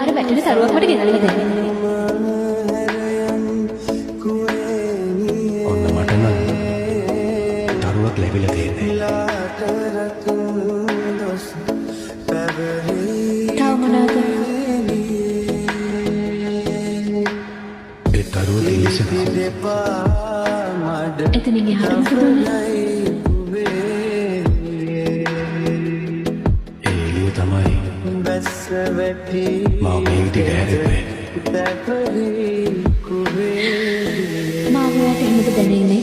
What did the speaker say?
අර වැටෙන තරුවක් මට ගෙනල්ලා දෙන්න. ඔන්න මට නම් තරුවක් ලැබිලා තියෙන්නේ. තව මොනවද? ඒ තරුව දිලිසෙනවා. එතනින් එහාට මොකද උනේ? ඒ එළිය තමයි මාව මේ විදිහට හැරෙන්නේ. මාව ඔයාට එහෙමද දැනෙන්නේ?